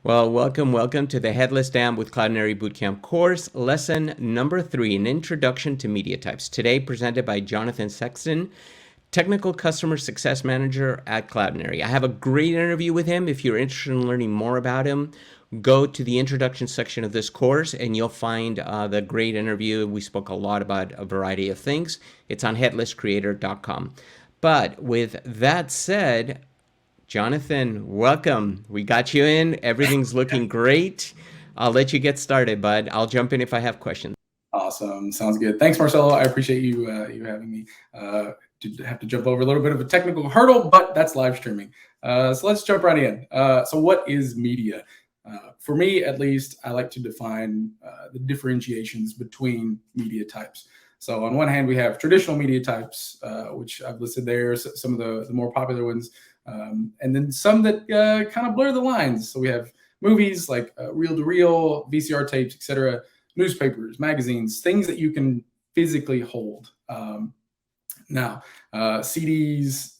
Well, welcome to the Headless with Cloudinary Bootcamp course, lesson number 3, an introduction to media types. Today presented by Jonathan Sexton, Technical Customer Success Manager at Cloudinary. I have a great interview with him. If you're interested in learning more about him, go to the introduction section of this course and you'll find the great interview. We spoke a lot about a variety of things. It's on headlesscreator.com. But with that said, Jonathan, welcome. We got you in. Everything's looking great. I'll let you get started, bud. I'll jump in if I have questions. Awesome. Sounds good. Thanks, Marcelo. I appreciate you having me. Did have to jump over a little bit of a technical hurdle, but that's live streaming. So let's jump right in. So what is media? For me, at least, I like to define the differentiations between media types. So on one hand, we have traditional media types, which I've listed there, some of the more popular ones. And then some that kind of blur the lines. So we have movies like reel-to-reel, VCR tapes, etc., newspapers, magazines, things that you can physically hold. Now, CDs,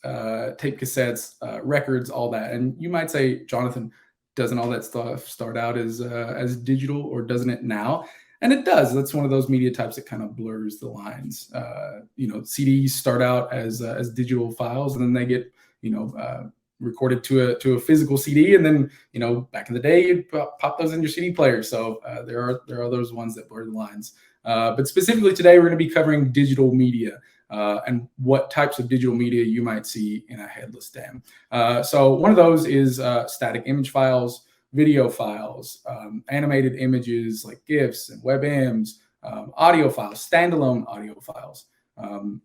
tape cassettes, records, all that. And you might say, Jonathan, doesn't all that stuff start out as digital, or doesn't it now? And it does. That's one of those media types that kind of blurs the lines. CDs start out as digital files, and then they get recorded to a physical CD, and then back in the day you'd pop those in your CD player. So there are those ones that blur the lines. But specifically today we're going to be covering digital media and what types of digital media you might see in a headless DAM. So one of those is static image files, video files, animated images like GIFs and WebMs, audio files, standalone audio files,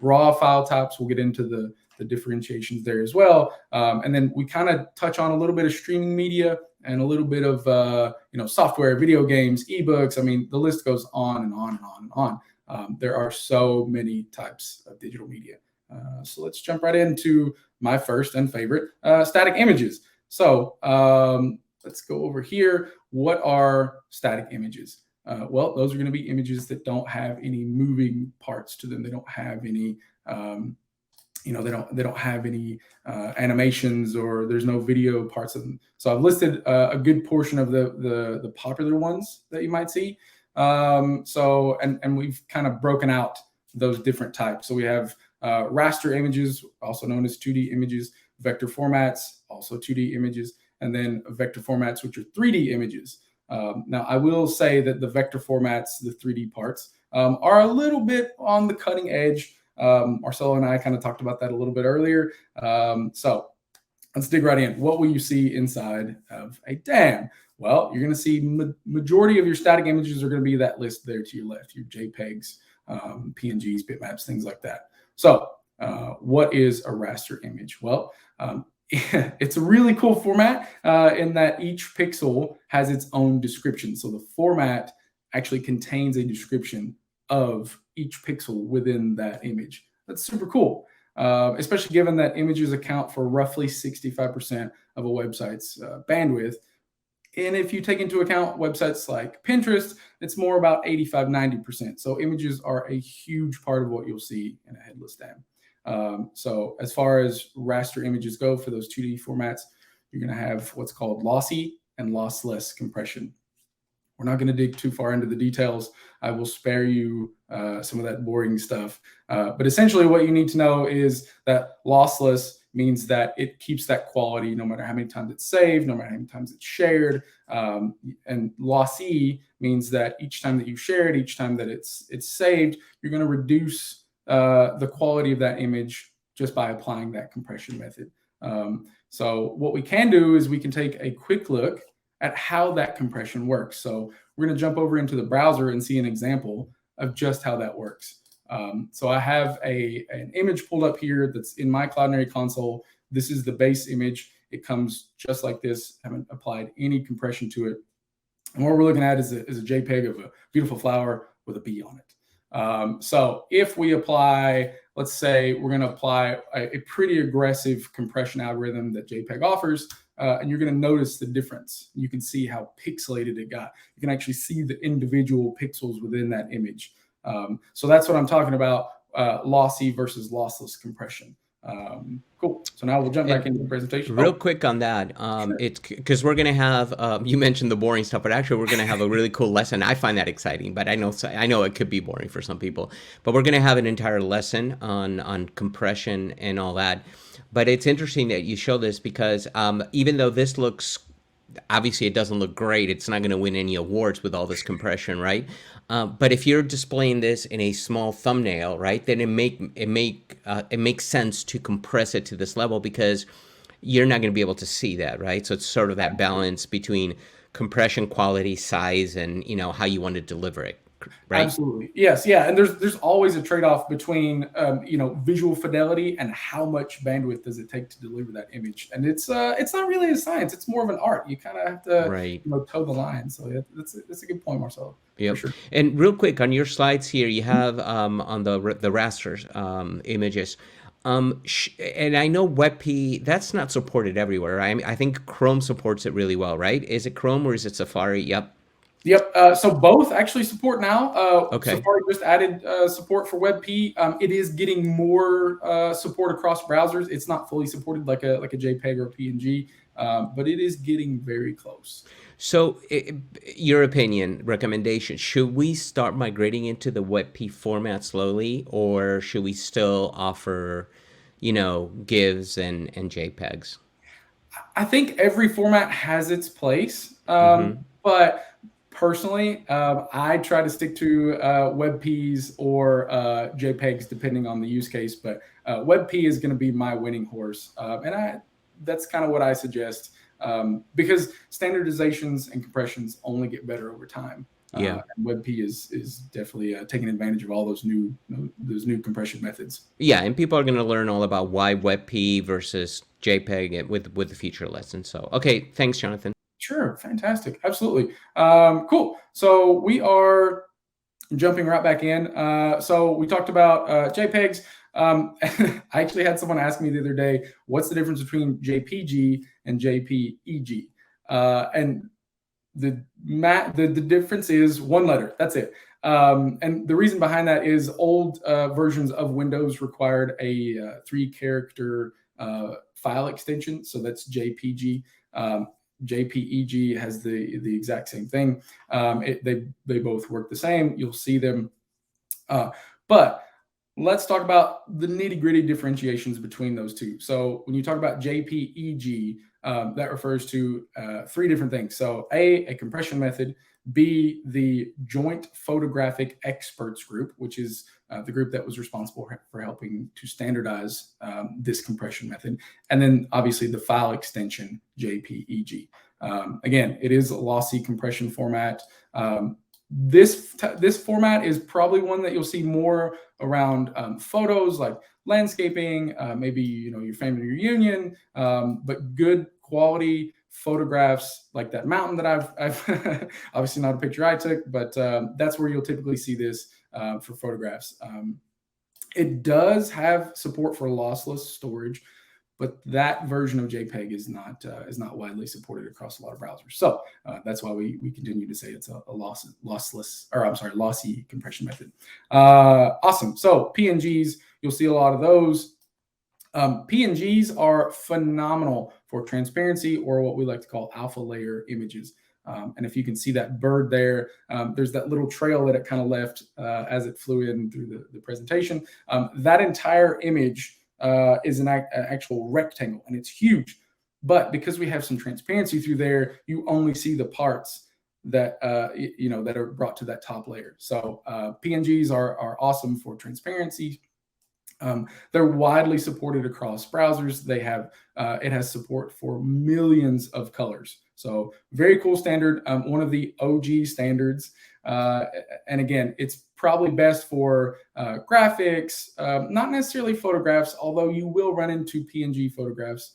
raw file types. We'll get into the differentiations there as well. And then we kind of touch on a little bit of streaming media and a little bit of software, video games, ebooks. I mean, the list goes on and on and on and on. There are so many types of digital media. So let's jump right into my first and favorite, static images. So let's go over here. What are static images? Well, those are going to be images that don't have any moving parts to them. They don't have any they don't have any animations, or there's no video parts of them. So I've listed a good portion of the popular ones that you might see. And we've kind of broken out those different types. So we have raster images, also known as 2D images, vector formats, also 2D images, and then vector formats, which are 3D images. Now, I will say that the vector formats, the 3D parts, are a little bit on the cutting edge. Marcelo and I kind of talked about that a little bit earlier. So let's dig right in. What will you see inside of a DAM? Well, you're going to see majority of your static images are going to be that list there to your left, your JPEGs, PNGs, bitmaps, things like that. So what is a raster image? Well, it's a really cool format in that each pixel has its own description. So the format actually contains a description of each pixel within that image. That's super cool, especially given that images account for roughly 65% of a website's bandwidth. And if you take into account websites like Pinterest, it's more about 85–90%. So images are a huge part of what you'll see in a headless DAM. So as far as raster images go for those 2D formats, you're going to have what's called lossy and lossless compression. We're not going to dig too far into the details. I will spare you some of that boring stuff. But essentially what you need to know is that lossless means that it keeps that quality no matter how many times it's saved, no matter how many times it's shared. And lossy means that each time that you share it, each time that it's saved, you're going to reduce the quality of that image just by applying that compression method. So what we can do is we can take a quick look at how that compression works. So we're going to jump over into the browser and see an example of just how that works. So I have an image pulled up here that's in my Cloudinary console. This is the base image. It comes just like this. I haven't applied any compression to it. And what we're looking at is a JPEG of a beautiful flower with a bee on it. So if we apply, let's say we're going to apply a pretty aggressive compression algorithm that JPEG offers, and you're going to notice the difference. You can see how pixelated it got. You can actually see the individual pixels within that image. So that's what I'm talking about, lossy versus lossless compression. Cool. So now we'll jump back And into the presentation. real quick on that, Sure. it's because we're gonna have you mentioned the boring stuff, but actually we're gonna have a really cool lesson. I find that exciting, but I know it could be boring for some people. But we're gonna have an entire lesson on compression and all that. But it's interesting that you show this because even though this looks obviously it doesn't look great. It's not going to win any awards with all this compression, right? But if you're displaying this in a small thumbnail, right, then it makes sense to compress it to this level because you're not going to be able to see that, right? So it's sort of that balance between compression, quality, size, and how you want to deliver it, right? Absolutely. Yes. Yeah. And there's always a trade-off between, visual fidelity and how much bandwidth does it take to deliver that image. And it's not really a science. It's more of an art. You kind of have to, Right. toe the line. So yeah, that's a good point, Marcelo. Yep. For sure. And real quick on your slides here, you have on the rasters images. And I know WebP, that's not supported everywhere. I think Chrome supports it really well, right? Is it Chrome or is it Safari? Yep. Yep. So both actually support now. Okay. Safari just added support for WebP. It is getting more support across browsers. It's not fully supported like a JPEG or a PNG, but it is getting very close. So, your opinion, recommendation, should we start migrating into the WebP format slowly, or should we still offer, GIFs and JPEGs? I think every format has its place, Mm-hmm. but personally, I try to stick to WebPs or JPEGs depending on the use case. But WebP is going to be my winning horse, and that's kind of what I suggest because standardizations and compressions only get better over time. Yeah. And WebP is definitely taking advantage of all those new compression methods. Yeah, and people are going to learn all about why WebP versus JPEG with the future lesson. So, okay, thanks, Jonathan. Sure, fantastic, absolutely, cool. So we are jumping right back in. So we talked about JPEGs. I actually had someone ask me the other day, what's the difference between JPG and JPEG? And the difference is one letter. That's it. And the reason behind that is old versions of Windows required a 3-character file extension. So that's JPG. JPEG has the exact same thing. They both work the same. You'll see them. But let's talk about the nitty-gritty differentiations between those two. So when you talk about JPEG, that refers to 3 different things. So A compression method, B, the Joint Photographic Experts Group, which is the group that was responsible for helping to standardize this compression method. And then obviously the file extension, JPEG. Again, it is a lossy compression format. This format is probably one that you'll see more around photos like landscaping, maybe your family reunion, but good quality photographs like that mountain that I've obviously not a picture I took, but that's where you'll typically see this for photographs. It does have support for lossless storage, but that version of JPEG is not widely supported across a lot of browsers. So that's why we continue to say it's a lossy compression method. Awesome. So PNGs, you'll see a lot of those. PNGs are phenomenal for transparency or what we like to call alpha layer images. And if you can see that bird there, there's that little trail that it kind of left as it flew in through the presentation. That entire image is an actual rectangle, and it's huge. But because we have some transparency through there, you only see the parts that that are brought to that top layer. So PNGs are awesome for transparency. They're widely supported across browsers. They have it has support for millions of colors. So very cool standard, one of the OG standards. And again, it's probably best for graphics, not necessarily photographs, although you will run into PNG photographs.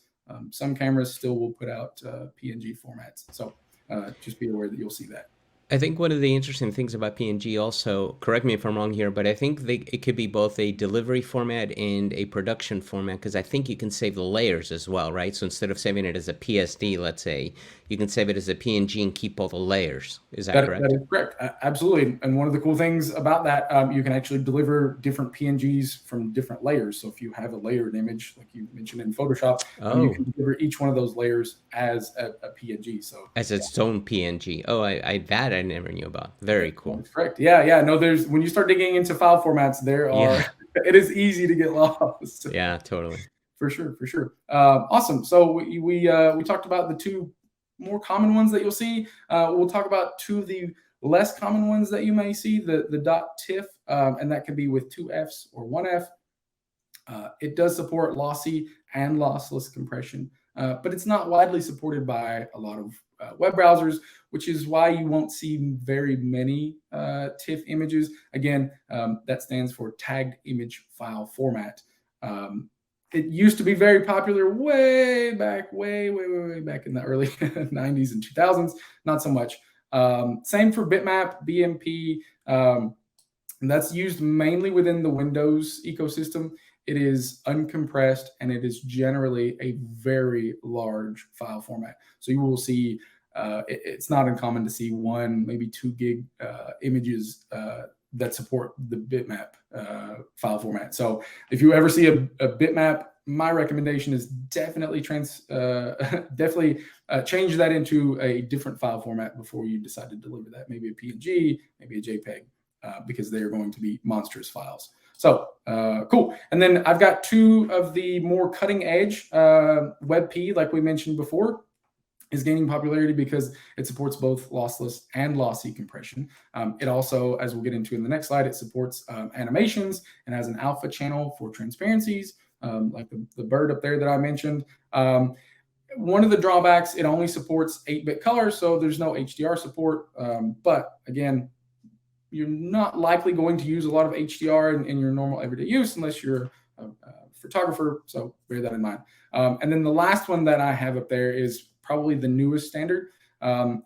Some cameras still will put out PNG formats. So just be aware that you'll see that. I think one of the interesting things about PNG also, correct me if I'm wrong here, but I think it could be both a delivery format and a production format because I think you can save the layers as well, right? So instead of saving it as a PSD, let's say, you can save it as a PNG and keep all the layers. Is that That correct? is correct. Absolutely. And one of the cool things about that, you can actually deliver different PNGs from different layers. So if you have a layered image, like you mentioned in Photoshop, you Oh, can deliver each one of those layers as a PNG. So as its own PNG. Oh, that I never knew about. Very that cool. is correct. Yeah, yeah. No, there's when you start digging into file formats, there Yeah, are it is easy to get lost. yeah, totally. For sure, for sure. Awesome. So we talked about the two more common ones that you'll see. We'll talk about two of the less common ones that you may see. The .tiff, and that could be with two Fs or one F. It does support lossy and lossless compression, but it's not widely supported by a lot of web browsers, which is why you won't see very many TIFF images. Again, that stands for tagged image file format. It used to be very popular way back in the early 90s and 2000s. Not so much. Same for bitmap, BMP. And that's used mainly within the Windows ecosystem. It is uncompressed and it is generally a very large file format. So you will see it's not uncommon to see 1, maybe 2 gig images that support the bitmap file format. So if you ever see a bitmap, my recommendation is definitely change that into a different file format before you decide to deliver that. Maybe a PNG, maybe a JPEG, because they are going to be monstrous files. So cool. And then I've got two of the more cutting edge WebP, like we mentioned before, is gaining popularity because it supports both lossless and lossy compression. It also, as we'll get into in the next slide, it supports animations and has an alpha channel for transparencies, like the bird up there that I mentioned. One of the drawbacks, it only supports 8-bit color, so there's no HDR support. But again, you're not likely going to use a lot of HDR in your normal everyday use unless you're a photographer, so bear that in mind. And then the last one that I have up there is probably the newest standard.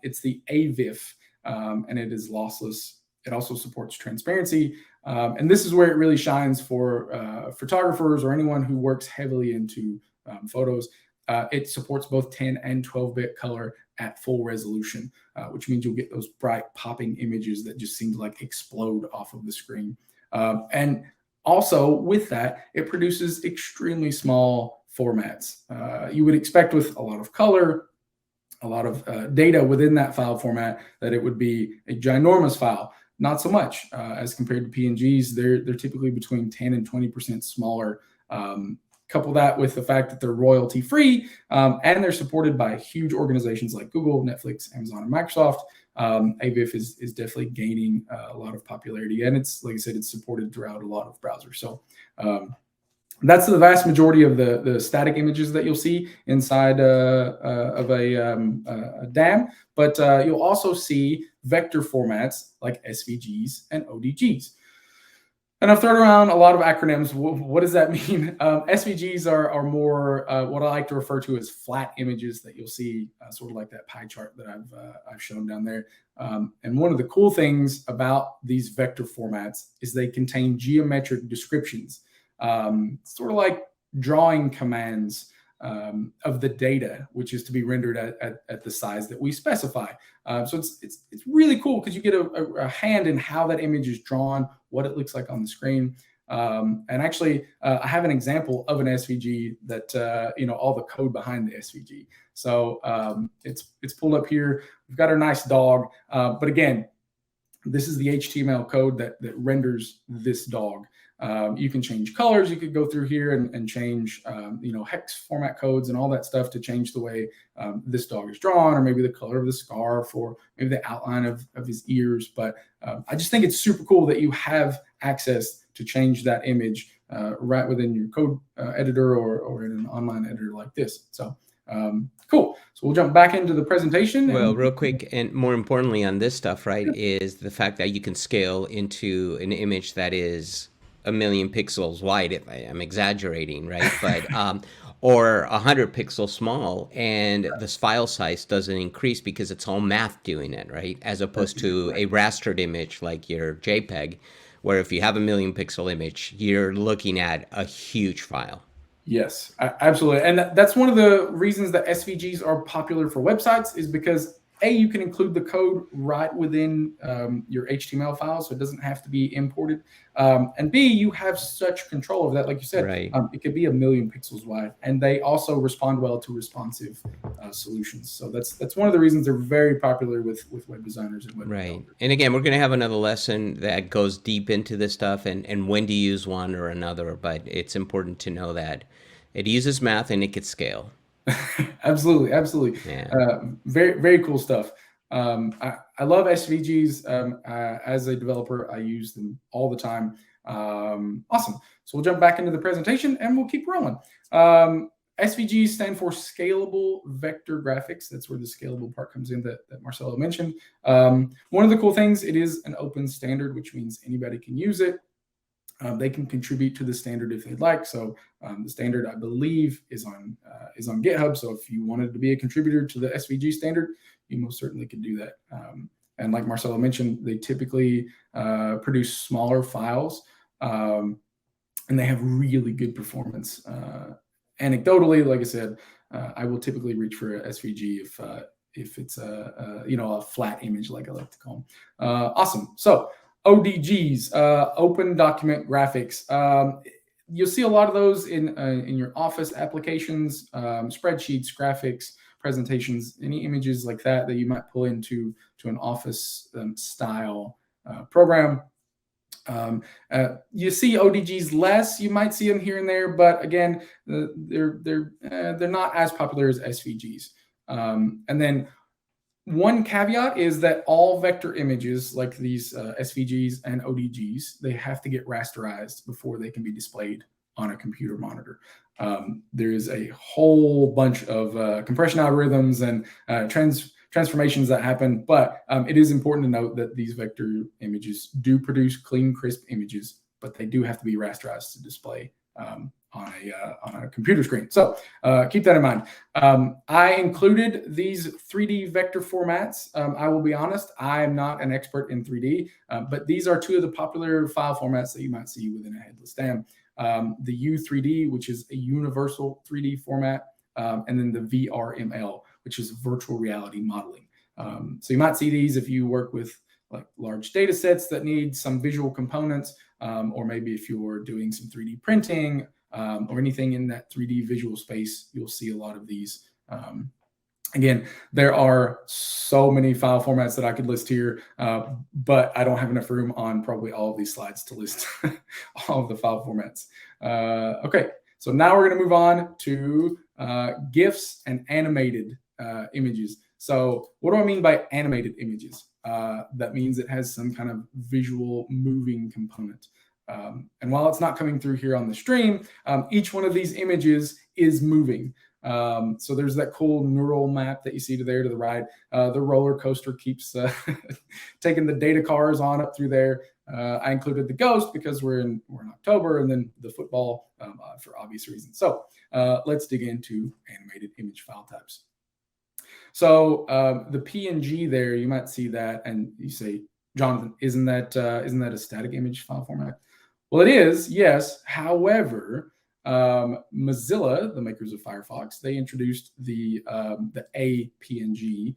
It's the AVIF, and it is lossless. It also supports transparency. And this is where it really shines for photographers or anyone who works heavily into photos. It supports both 10 and 12-bit color at full resolution, which means you'll get those bright popping images that just seem to like explode off of the screen. And also with that, it produces extremely small formats. You would expect with a lot of color, a lot of data within that file format, that it would be a ginormous file. Not so much as compared to PNGs. They're typically between 10 and 20% smaller. Couple that with the fact that they're royalty free and they're supported by huge organizations like Google, Netflix, Amazon, and Microsoft. AVIF is definitely gaining a lot of popularity, and it's, like I said, it's supported throughout a lot of browsers. So that's the vast majority of the static images that you'll see inside of a DAM, but you'll also see vector formats like SVGs and ODGs. And I've thrown around a lot of acronyms. What does that mean? SVGs are more what I like to refer to as flat images that you'll see, sort of like that pie chart that I've shown down there. And one of the cool things about these vector formats is they contain geometric descriptions, sort of like drawing commands of the data, which is to be rendered at the size that we specify. So it's really cool because you get a hand in how that image is drawn, what it looks like on the screen. And actually, I have an example of an SVG that, all the code behind the SVG. So it's pulled up here. We've got our nice dog. But again, this is the HTML code that renders this dog. You can change colors. You could go through here and change, hex format codes and all that stuff to change the way this dog is drawn, or maybe the color of the scarf, or maybe the outline of his ears. But I just think it's super cool that you have access to change that image right within your code editor or in an online editor like this. So cool. So we'll jump back into the presentation. Well, real quick, and more importantly on this stuff, right, is the fact that you can scale into an image that is 1 million pixels wide. I'm exaggerating, right? But or 100 pixels small, and this file size doesn't increase because it's all math doing it, right? As That's opposed to exactly a right. rastered image like your JPEG, where if you have a million pixel image, you're looking at a huge file. Yes, absolutely. And that's one of the reasons that SVGs are popular for websites is because A, you can include the code right within your HTML file, so it doesn't have to be imported. And B, you have such control of that. Like you said, Right. it could be a million pixels wide. And they also respond well to responsive solutions. So that's one of the reasons they're very popular with web designers and web Right. developers. And again, we're going to have another lesson that goes deep into this stuff and when to use one or another, but it's important to know that it uses math and it could scale. Absolutely, absolutely. Yeah. Very, very cool stuff. I love SVGs. As a developer, I use them all the time. Awesome. So we'll jump back into the presentation and we'll keep rolling. SVGs stand for Scalable Vector Graphics. That's where the scalable part comes in that Marcelo mentioned. One of the cool things, it is an open standard, which means anybody can use it. They can contribute to the standard if they'd like. So the standard, I believe, is on GitHub. So if you wanted to be a contributor to the SVG standard, you most certainly could do that. And like Marcelo mentioned, they typically produce smaller files, and they have really good performance. Anecdotally, like I said, I will typically reach for a SVG if it's a flat image, like I like to call them. Awesome. So ODGs, Open Document Graphics. You'll see a lot of those in your Office applications, spreadsheets, graphics, presentations, any images like that you might pull into an Office style program. You see ODGs less. You might see them here and there, but again, they're not as popular as SVGs. And then one caveat is that all vector images like these SVGs and ODGs, they have to get rasterized before they can be displayed on a computer monitor. There is a whole bunch of compression algorithms and transformations that happen, but it is important to note that these vector images do produce clean, crisp images, but they do have to be rasterized to display on a computer screen. So keep that in mind. I included these 3D vector formats. I will be honest, I am not an expert in 3D, but these are two of the popular file formats that you might see within a headless DAM. The U3D, which is a universal 3D format, and then the VRML, which is virtual reality modeling. So you might see these if you work with like large data sets that need some visual components, or maybe if you're doing some 3D printing, or anything in that 3D visual space, you'll see a lot of these. Again, there are so many file formats that I could list here, but I don't have enough room on probably all of these slides to list all of the file formats. Okay, so now we're going to move on to GIFs and animated images. So what do I mean by animated images? That means it has some kind of visual moving component. And while it's not coming through here on the stream, each one of these images is moving. So there's that cool neural map that you see to the right. The roller coaster keeps taking the data cars on up through there. I included the ghost because we're in October, and then the football for obvious reasons. So let's dig into animated image file types. So the PNG there, you might see that, and you say, Jonathan, isn't that a static image file format? Well, it is, yes. However, Mozilla, the makers of Firefox, they introduced the APNG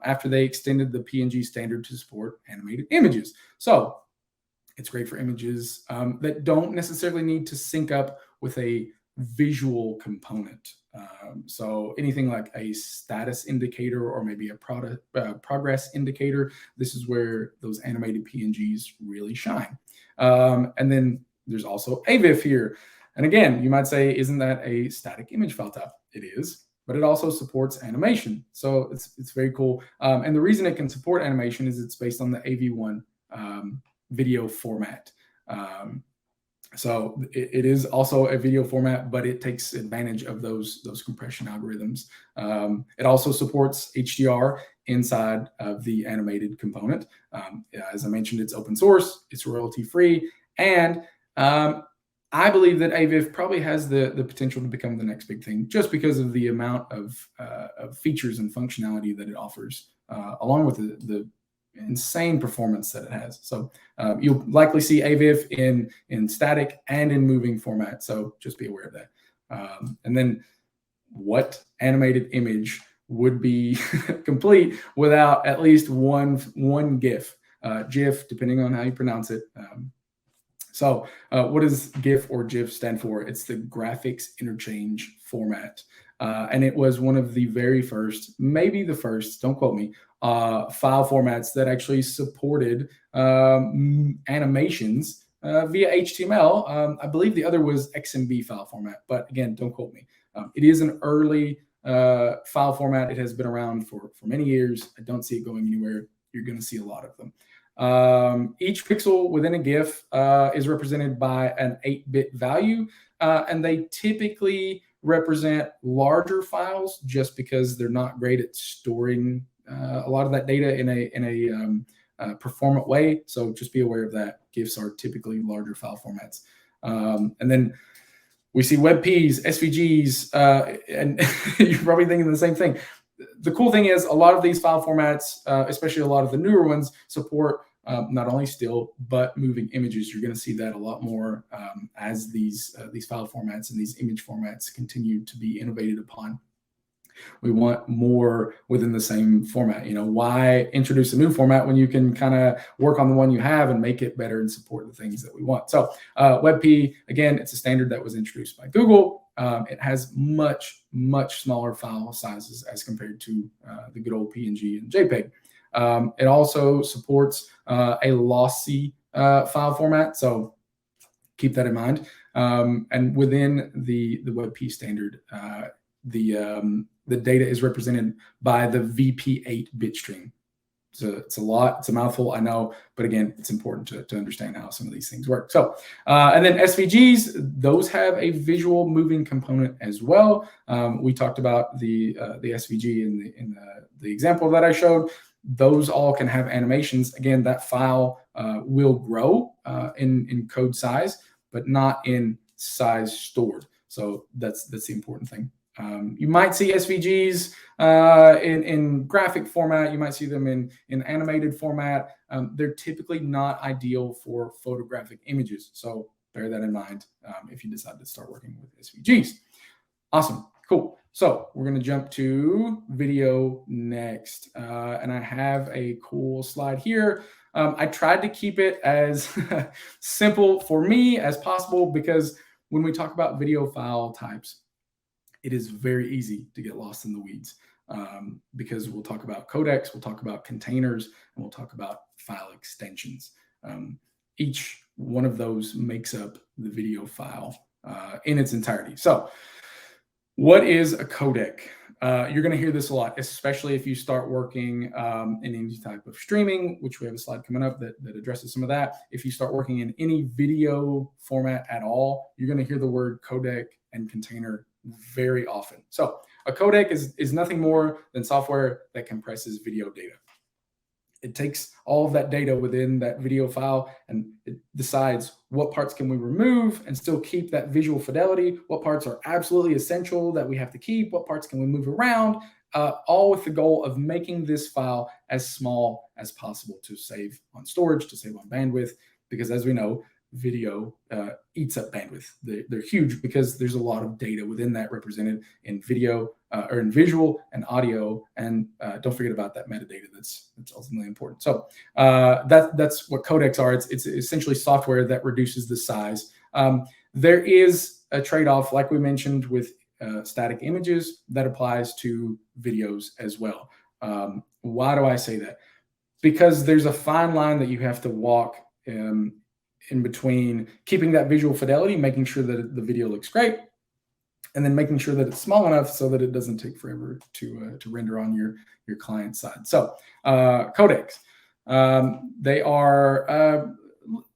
after they extended the PNG standard to support animated images. So it's great for images that don't necessarily need to sync up with a visual component. So anything like a status indicator or maybe a progress indicator, this is where those animated PNGs really shine. And then there's also AVIF here. And again, you might say, isn't that a static image file type? It is, but it also supports animation. So it's very cool. And the reason it can support animation is it's based on the AV1 video format. So it is also a video format, but it takes advantage of those compression algorithms. It also supports HDR inside of the animated component. As I mentioned, it's open source, it's royalty free, and I believe that AVIF probably has the potential to become the next big thing, just because of the amount of features and functionality that it offers, along with the insane performance that it has. So you'll likely see AVIF in static and in moving format. So just be aware of that. And then, what animated image would be complete without at least one GIF, GIF, depending on how you pronounce it. So what does GIF or GIF stand for? It's the graphics interchange format. And it was one of the very first, maybe the first, don't quote me, file formats that actually supported animations via HTML. I believe the other was XMB file format, but again, don't quote me. It is an early file format. It has been around for many years. I don't see it going anywhere. You're going to see a lot of them. Each pixel within a GIF is represented by an 8-bit value, and they typically represent larger files just because they're not great at storing a lot of that data in a performant way. So just be aware of that. GIFs are typically larger file formats. And then we see WebPs, SVGs, and you're probably thinking the same thing. The cool thing is a lot of these file formats, especially a lot of the newer ones, support not only still, but moving images. You're going to see that a lot more as these file formats and these image formats continue to be innovated upon. We want more within the same format. You know, why introduce a new format when you can kind of work on the one you have and make it better and support the things that we want? So WebP, again, it's a standard that was introduced by Google. It has much smaller file sizes as compared to the good old PNG and JPEG. It also supports a lossy file format, so keep that in mind. And within the WebP standard, the data is represented by the VP8 bit stream. So it's a lot, it's a mouthful, I know, but again, it's important to understand how some of these things work. So, and then SVGs, those have a visual moving component as well. We talked about the SVG in the example that I showed. Those all can have animations. Again, that file will grow in code size, but not in size stored. So that's the important thing. You might see SVGs in graphic format. You might see them in animated format. They're typically not ideal for photographic images. So bear that in mind if you decide to start working with SVGs. Awesome. Cool. So we're going to jump to video next. And I have a cool slide here. I tried to keep it as simple for me as possible, because when we talk about video file types, it is very easy to get lost in the weeds, because we'll talk about codecs, we'll talk about containers, and we'll talk about file extensions. Each one of those makes up the video file in its entirety. So what is a codec? You're going to hear this a lot, especially if you start working in any type of streaming, which we have a slide coming up that addresses some of that. If you start working in any video format at all, you're going to hear the word codec and container very often. So a codec is nothing more than software that compresses video data. It takes all of that data within that video file and it decides what parts can we remove and still keep that visual fidelity, what parts are absolutely essential that we have to keep, what parts can we move around, all with the goal of making this file as small as possible to save on storage, to save on bandwidth, because as we know, video eats up bandwidth. They're huge because there's a lot of data within that represented in video or in visual and audio, and don't forget about that metadata that's ultimately important. So that's what codecs are. It's essentially software that reduces the size. There is a trade-off, like we mentioned, with static images that applies to videos as well. Why do I say that? Because there's a fine line that you have to walk in between keeping that visual fidelity, making sure that the video looks great, and then making sure that it's small enough so that it doesn't take forever to render on your client side. So codecs, they are,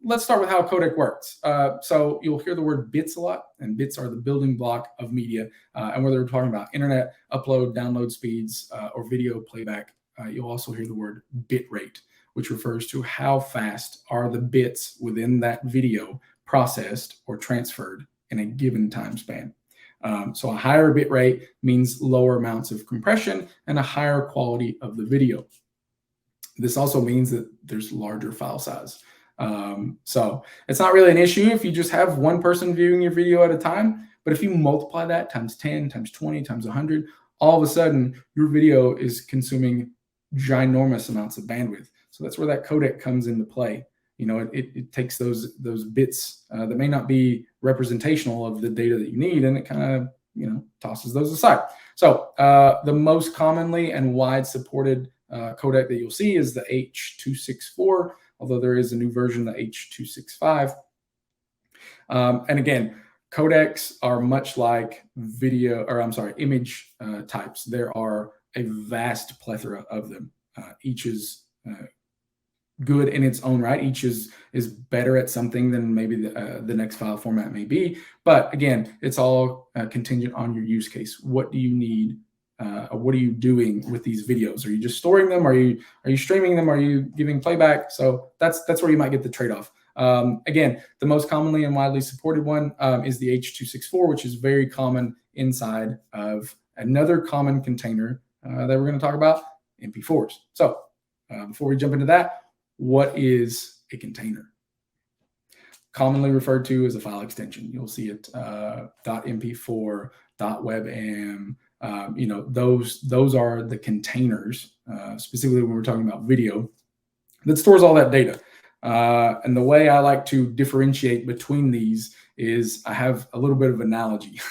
let's start with how a codec works. So you'll hear the word bits a lot, and bits are the building block of media. And whether we're talking about internet upload, download speeds, or video playback, you'll also hear the word bit rate, which refers to how fast are the bits within that video processed or transferred in a given time span. So a higher bit rate means lower amounts of compression and a higher quality of the video. This also means that there's larger file size. So it's not really an issue if you just have one person viewing your video at a time, but if you multiply that times 10, times 20, times 100, all of a sudden your video is consuming ginormous amounts of bandwidth. So that's where that codec comes into play. You know, it takes those bits that may not be representational of the data that you need, and it kind of, you know, tosses those aside. So the most commonly and wide supported codec that you'll see is the H.264, although there is a new version, the H.265. And again, codecs are much like image types. There are a vast plethora of them. Each is good in its own right. Each is better at something than maybe the next file format may be. But again, it's all contingent on your use case. What do you need? What are you doing with these videos? Are you just storing them? Are you streaming them? Are you giving playback? So that's where you might get the trade-off. Again, the most commonly and widely supported one is the H.264, which is very common inside of another common container that we're going to talk about, MP4s. So before we jump into that, what is a container? Commonly referred to as a file extension. You'll see it .mp4, .webm. You know, those are the containers, specifically when we're talking about video, that stores all that data. And the way I like to differentiate between these is I have a little bit of analogy.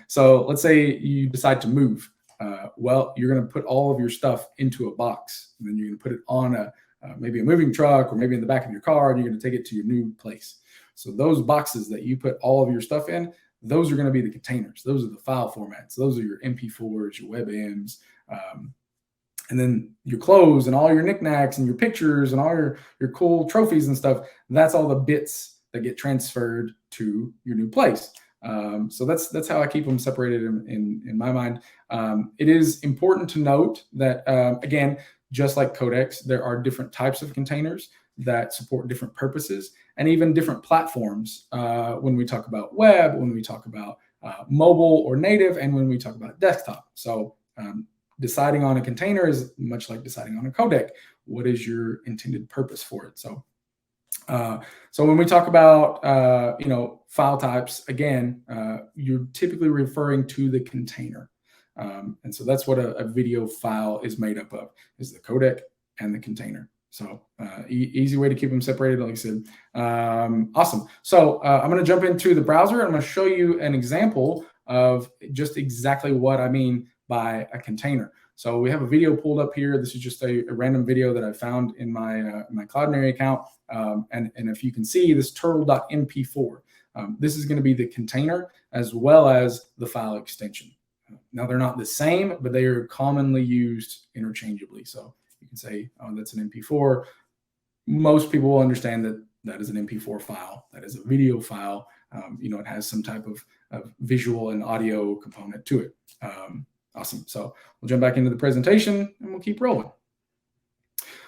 So let's say you decide to move. Well, you're going to put all of your stuff into a box, and then you're going to put it on maybe a moving truck or maybe in the back of your car, and you're going to take it to your new place. So those boxes that you put all of your stuff in, those are going to be the containers. Those are the file formats. Those are your MP4s, your WebMs, and then your clothes and all your knickknacks and your pictures and all your cool trophies and stuff. That's all the bits that get transferred to your new place. So that's how I keep them separated in my mind. It is important to note that, again, just like codecs, there are different types of containers that support different purposes and even different platforms when we talk about web, when we talk about mobile or native, and when we talk about desktop. So deciding on a container is much like deciding on a codec. What is your intended purpose for it? So when we talk about you know, file types, again, you're typically referring to the container. And so that's what a video file is made up of, is the codec and the container. So easy way to keep them separated, like I said. Awesome. So I'm going to jump into the browser, and I'm going to show you an example of just exactly what I mean by a container. So we have a video pulled up here. This is just a random video that I found in my Cloudinary account. And if you can see this turtle.mp4, this is going to be the container as well as the file extension. Now, they're not the same, but they are commonly used interchangeably. So you can say, oh, that's an MP4. Most people will understand that that is an MP4 file. That is a video file. You know, it has some type of visual and audio component to it. Awesome. So we'll jump back into the presentation and we'll keep rolling.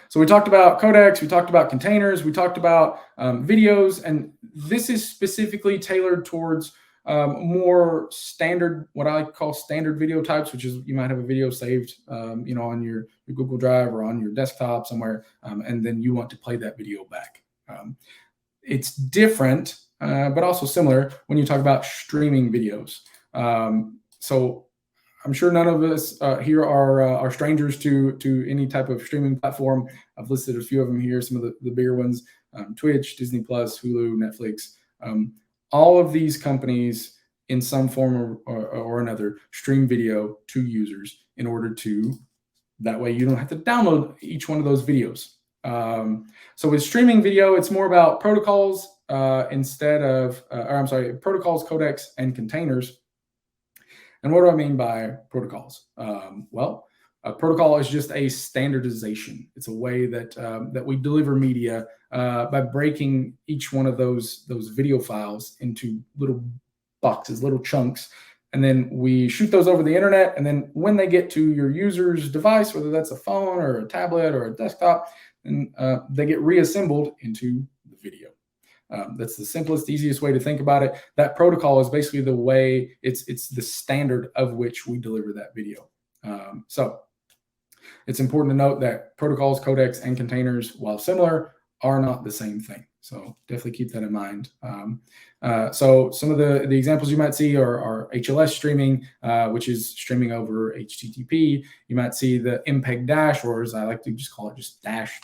So we talked about codecs, we talked about containers, we talked about videos, and this is specifically tailored towards more standard, what I call standard video types, which is you might have a video saved, you know, on your Google Drive or on your desktop somewhere, and then you want to play that video back. It's different, but also similar when you talk about streaming videos. So I'm sure none of us here are strangers to any type of streaming platform. I've listed a few of them here, some of the bigger ones, Twitch, Disney Plus, Hulu, Netflix. All of these companies in some form or another stream video to users in order to, that way you don't have to download each one of those videos. So with streaming video, it's more about protocols instead of, protocols, codecs, and containers. And what do I mean by protocols? Well, a protocol is just a standardization. It's a way that that we deliver media by breaking each one of those video files into little boxes, little chunks, and then we shoot those over the internet. And then when they get to your user's device, whether that's a phone or a tablet or a desktop, then they get reassembled into the video. That's the simplest, easiest way to think about it. That protocol is basically the way, it's the standard of which we deliver that video. So it's important to note that protocols, codecs, and containers, while similar, are not the same thing. So definitely keep that in mind. So some of the examples you might see are HLS streaming, which is streaming over HTTP. You might see the MPEG dash, or as I like to just call it, just dash,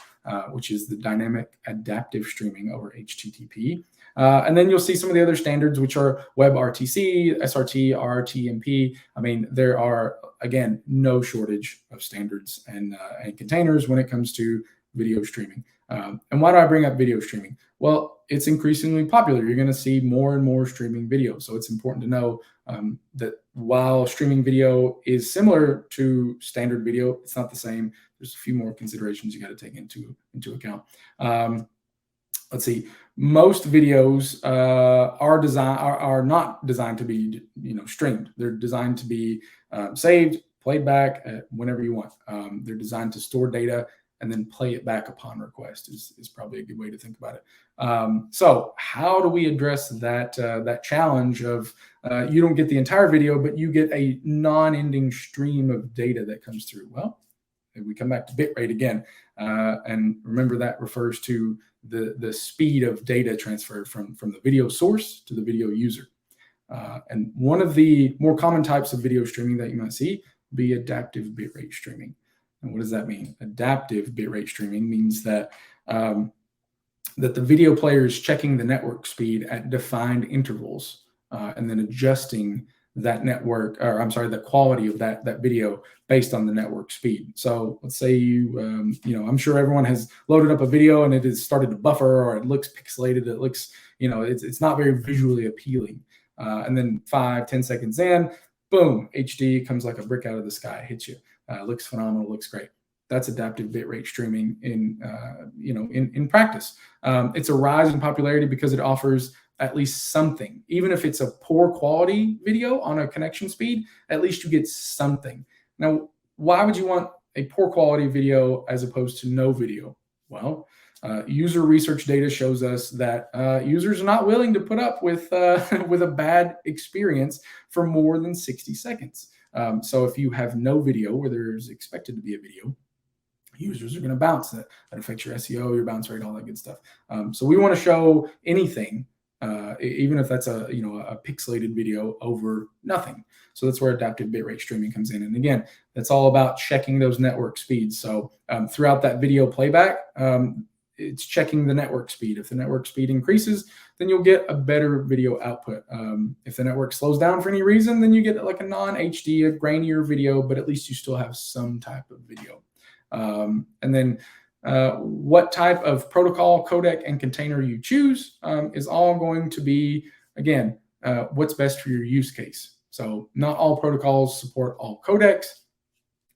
which is the dynamic adaptive streaming over HTTP. And then you'll see some of the other standards, which are WebRTC, SRT, RRTMP. I mean, there are, again, no shortage of standards and containers when it comes to video streaming. And why do I bring up video streaming? Well, it's increasingly popular. You're going to see more and more streaming video. So it's important to know that while streaming video is similar to standard video, it's not the same. There's a few more considerations you got to take into account. Let's see. Most videos are not designed to be streamed. They're designed to be saved, played back whenever you want. They're designed to store data and then play it back upon request is probably a good way to think about it. So how do we address that challenge of you don't get the entire video, but you get a non-ending stream of data that comes through? Well, we come back to bitrate again, and remember that refers to the speed of data transfer from the video source to the video user. And one of the more common types of video streaming that you might see would be adaptive bitrate streaming. And what does that mean? Adaptive bitrate streaming means that that the video player is checking the network speed at defined intervals and then adjusting that network, or I'm sorry, the quality of that video based on the network speed. So let's say I'm sure everyone has loaded up a video and it has started to buffer, or it looks pixelated. It looks, it's not very visually appealing. And then 5-10 seconds in, boom, HD comes like a brick out of the sky, hits you. Looks phenomenal, looks great. That's adaptive bitrate streaming in practice. It's a rise in popularity because it offers at least something. Even if it's a poor quality video on a connection speed, at least you get something. Now, why would you want a poor quality video as opposed to no video? Well, user research data shows us that users are not willing to put up with a bad experience for more than 60 seconds. So if you have no video where there's expected to be a video, users are going to bounce. That affects your SEO, your bounce rate, all that good stuff. So we want to show anything, even if that's a pixelated video over nothing. So that's where adaptive bitrate streaming comes in. And again, that's all about checking those network speeds. So throughout that video playback, it's checking the network speed. If the network speed increases, then you'll get a better video output. If the network slows down for any reason, then you get like a non-HD, a grainier video, but at least you still have some type of video. And then what type of protocol, codec, and container you choose is all going to be, again, what's best for your use case. So not all protocols support all codecs,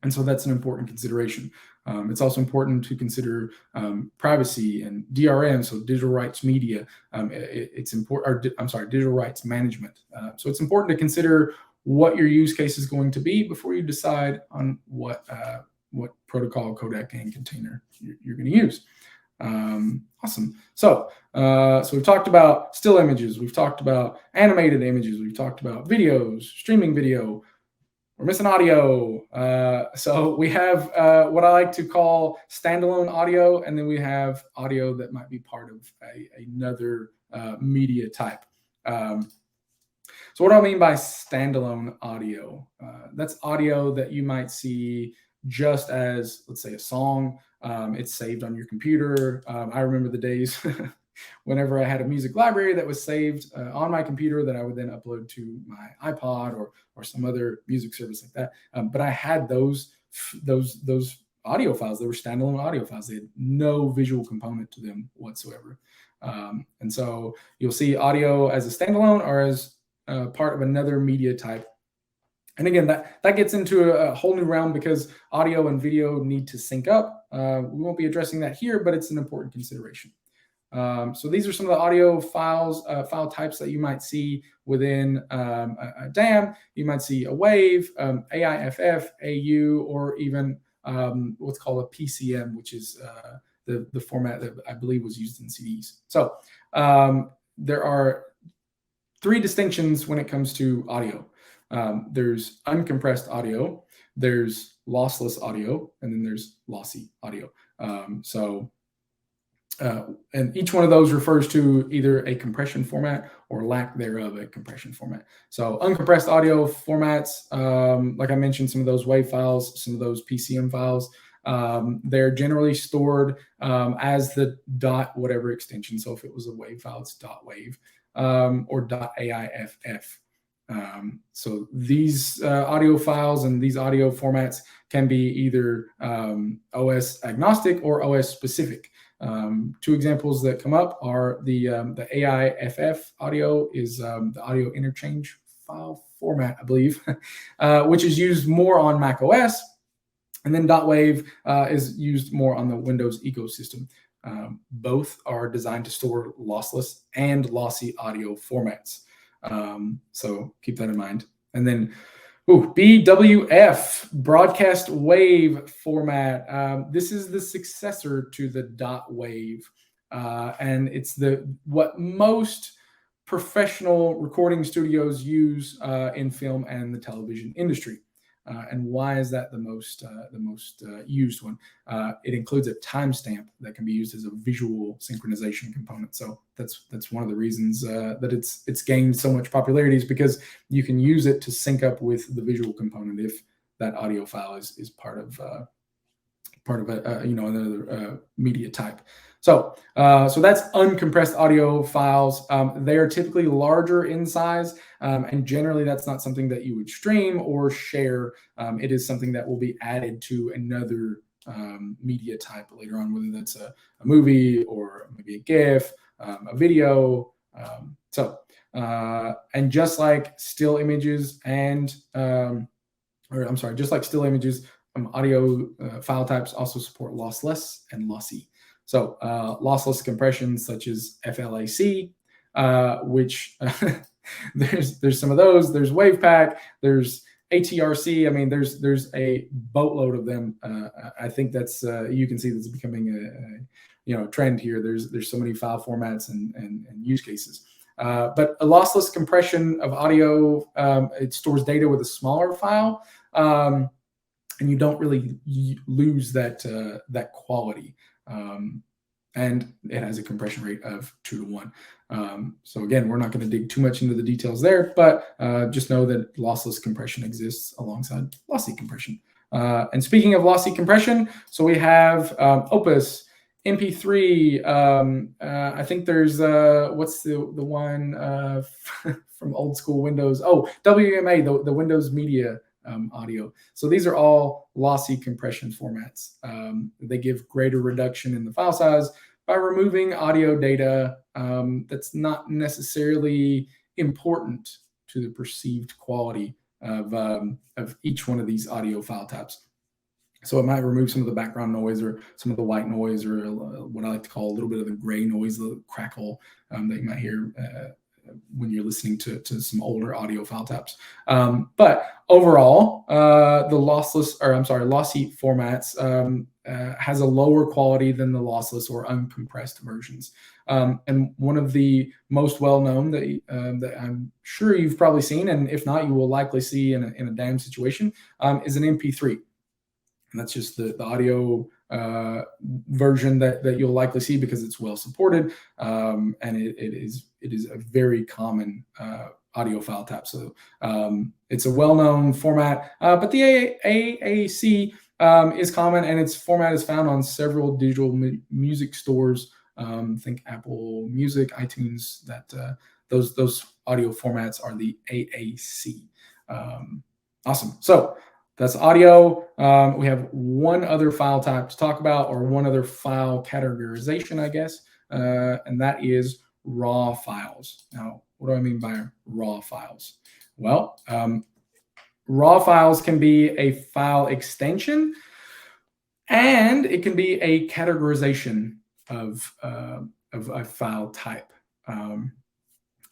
and so that's an important consideration. It's also important to consider privacy and DRM, so digital rights media. It's important, digital rights management. So it's important to consider what your use case is going to be before you decide on what protocol, codec, and container you're going to use. Awesome. So we've talked about still images. We've talked about animated images. We've talked about videos, streaming video. We're missing audio. So we have what I like to call standalone audio, and then we have audio that might be part of another media type. So what do I mean by standalone audio? That's audio that you might see just as, let's say, a song. It's saved on your computer. I remember the days whenever I had a music library that was saved on my computer that I would then upload to my iPod or some other music service like that. But I had those audio files. They were standalone audio files. They had no visual component to them whatsoever. And so you'll see audio as a standalone or as part of another media type. And again, that gets into a whole new realm because audio and video need to sync up. We won't be addressing that here, but it's an important consideration. So these are some of the audio file types that you might see within a DAM. You might see a WAV, AIFF, AU, or even what's called a PCM, which is the format that I believe was used in CDs. So there are three distinctions when it comes to audio. There's uncompressed audio, there's lossless audio, and then there's lossy audio. And each one of those refers to either a compression format or lack thereof a compression format. So uncompressed audio formats, like I mentioned, some of those WAV files, some of those PCM files, they're generally stored as the dot whatever extension. So if it was a WAV file, it's .wav or .aiff. So these audio files and these audio formats can be either OS agnostic or OS specific. Two examples that come up are the AIFF audio is the audio interchange file format, I believe, which is used more on Mac OS, and then .wav is used more on the Windows ecosystem. Both are designed to store lossless and lossy audio formats. So keep that in mind. And then BWF, broadcast wave format. This is the successor to the .wav, and it's what most professional recording studios use in film and the television industry. And why is that the most used one? It includes a timestamp that can be used as a visual synchronization component. So that's one of the reasons that it's gained so much popularity, is because you can use it to sync up with the visual component if that audio file is part of another media type. So that's uncompressed audio files. They are typically larger in size, and generally that's not something that you would stream or share. It is something that will be added to another media type later on, whether that's a movie or maybe a GIF, a video. And just like still images just like still images, audio file types also support lossless and lossy. So lossless compressions such as FLAC, which there's some of those. There's WavePack. There's ATRC. I mean, there's a boatload of them. I think that's you can see that's becoming a trend here. There's so many file formats and use cases. But a lossless compression of audio, it stores data with a smaller file, and you don't really lose that quality. And it has a compression rate of 2 to 1. So again, we're not going to dig too much into the details there, but just know that lossless compression exists alongside lossy compression. And speaking of lossy compression, so we have Opus, MP3. I think there's what's the one from old school Windows? Oh, WMA, the Windows Media audio. So these are all lossy compression formats. They give greater reduction in the file size by removing audio data that's not necessarily important to the perceived quality of each one of these audio file types. So it might remove some of the background noise or some of the white noise, or what I like to call a little bit of the gray noise, the crackle that you might hear when you're listening to some older audio file types. But overall, the lossy formats has a lower quality than the lossless or uncompressed versions. And one of the most well-known that I'm sure you've probably seen, and if not, you will likely see in a DAM situation, is an MP3. And that's just the audio version that you'll likely see because it's well supported, and it is a very common audio file type. So it's a well-known format, but the AAC is common, and its format is found on several digital music stores. Think Apple Music, iTunes. Those audio formats are the AAC. Awesome. So that's audio. We have one other file type to talk about, or one other file categorization, I guess, and that is raw files. Now, what do I mean by raw files? Well, raw files can be a file extension, and it can be a categorization of a file type.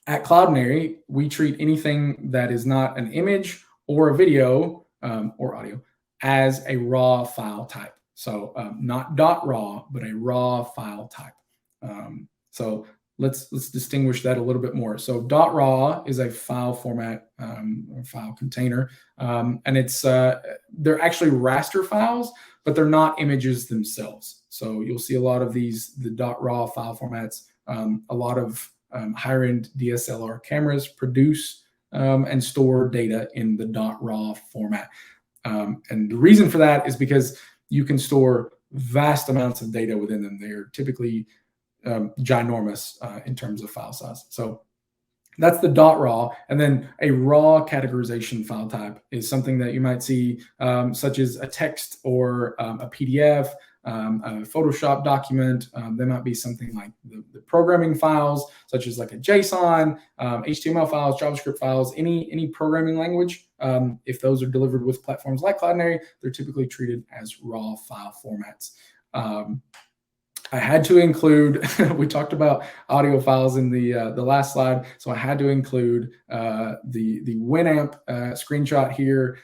At Cloudinary, we treat anything that is not an image or a video or audio as a raw file type. So not .raw, but a raw file type. So let's distinguish that a little bit more. So .raw is a file format or file container, and it's they're actually raster files, but they're not images themselves. So you'll see a lot of the .raw file formats. A lot of higher end DSLR cameras produce and store data in the .raw format. And the reason for that is because you can store vast amounts of data within them. They're typically ginormous in terms of file size. So that's the .raw. And then a raw categorization file type is something that you might see, such as a text or a PDF, a Photoshop document. There might be something like the programming files, such as like a JSON, HTML files, JavaScript files, any programming language. If those are delivered with platforms like Cloudinary, they're typically treated as raw file formats. I had to include, we talked about audio files in the last slide, so I had to include the Winamp screenshot here.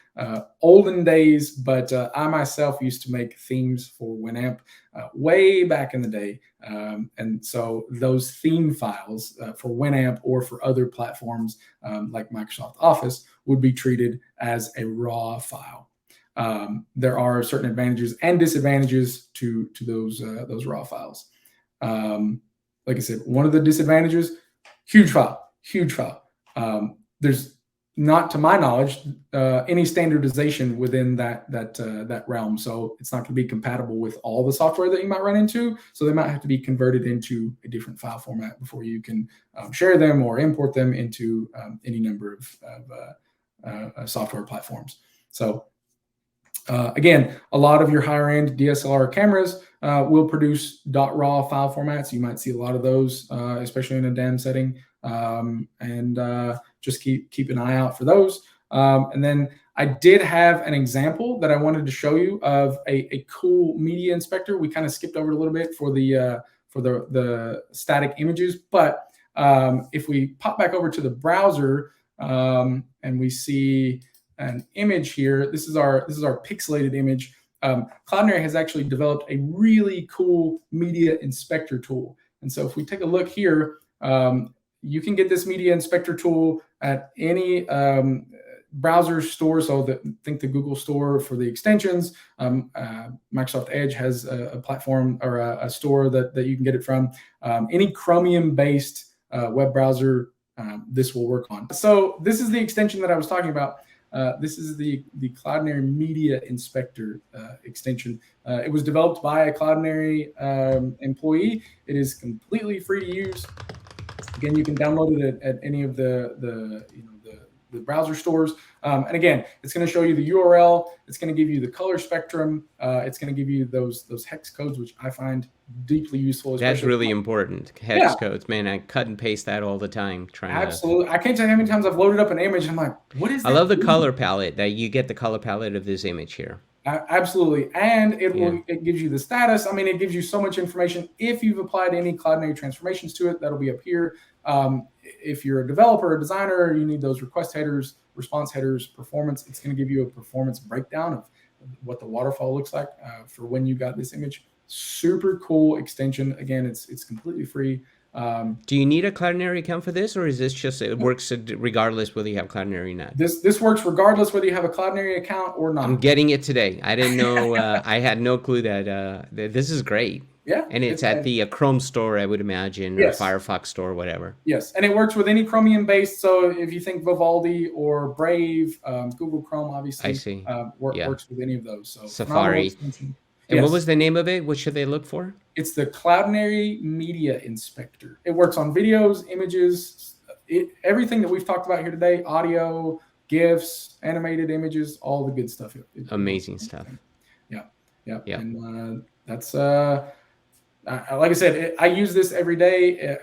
Olden days, but I myself used to make themes for Winamp way back in the day. And so those theme files for Winamp or for other platforms like Microsoft Office would be treated as a raw file. There are certain advantages and disadvantages to those raw files. Like I said, one of the disadvantages, huge file. There's not, to my knowledge, any standardization within that realm. So it's not going to be compatible with all the software that you might run into. So they might have to be converted into a different file format before you can share them or import them into any number of software platforms. So again, a lot of your higher end DSLR cameras will produce .raw file formats. You might see a lot of those, especially in a DAM setting, and just keep an eye out for those. And then I did have an example that I wanted to show you of a cool media inspector. We kind of skipped over it a little bit for the static images, but if we pop back over to the browser and we see an image here. This is our pixelated image. Cloudinary has actually developed a really cool media inspector tool. And so if we take a look here, you can get this media inspector tool at any browser store. So think the Google store for the extensions. Microsoft Edge has a platform or a store that you can get it from. Any Chromium-based web browser, this will work on. So this is the extension that I was talking about. This is the Cloudinary Media Inspector extension. It was developed by a Cloudinary employee. It is completely free to use. Again, you can download it at any of the browser stores. And again, it's going to show you the URL. It's going to give you the color spectrum. It's going to give you those hex codes, which I find deeply useful. That's really important. Hex codes, man. I cut and paste that all the time. Absolutely. I can't tell you how many times I've loaded up an image and I'm like, what is that? I love the color palette, that you get the color palette of this image here. Absolutely. And it gives you the status. I mean, it gives you so much information. If you've applied any Cloudinary transformations to it, that'll be up here. If you're a developer, a designer, you need those request headers, response headers, performance. It's going to give you a performance breakdown of what the waterfall looks like for when you got this image. Super cool extension. Again, it's completely free. Do you need a Cloudinary account for this, or is this just, it works regardless whether you have Cloudinary or not? This works regardless whether you have a Cloudinary account or not. I'm getting it today. I didn't know. I had no clue that this is great. Yeah. And it's at the Chrome store, I would imagine, yes. or Firefox store, whatever. Yes, and it works with any Chromium-based. So if you think Vivaldi or Brave, Google Chrome, obviously, I see. Works with any of those. So Safari. And what was the name of it? What should they look for? It's the Cloudinary Media Inspector. It works on videos, images, everything that we've talked about here today, audio, GIFs, animated images, all the good stuff. Amazing stuff. Yeah. And that's, like I said, I use this every day.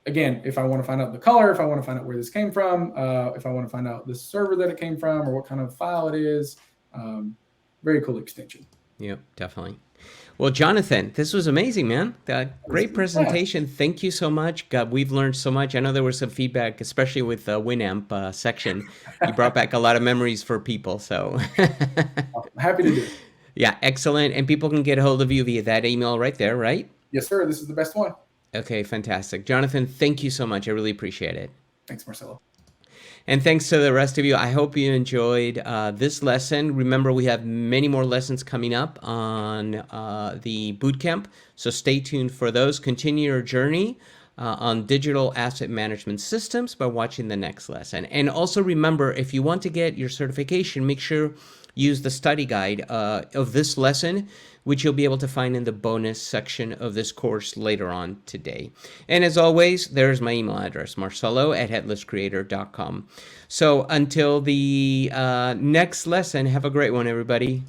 Again, if I want to find out the color, if I want to find out where this came from, if I want to find out the server that it came from or what kind of file it is, very cool extension. Yep, definitely. Well, Jonathan, this was amazing, man. Great presentation. Thank you so much. God, we've learned so much. I know there was some feedback, especially with the Winamp section. You brought back a lot of memories for people. So I'm happy to do it. Yeah, excellent. And people can get a hold of you via that email right there, right? Yes, sir. This is the best one. Okay, fantastic. Jonathan, thank you so much. I really appreciate it. Thanks, Marcelo. And thanks to the rest of you. I hope you enjoyed this lesson. Remember, we have many more lessons coming up on the bootcamp, so stay tuned for those. Continue your journey on digital asset management systems by watching the next lesson. And also remember, if you want to get your certification, make sure use the study guide of this lesson, which you'll be able to find in the bonus section of this course later on today. And as always, there's my email address, marcelo@headlesscreator.com. So until the next lesson, have a great one, everybody.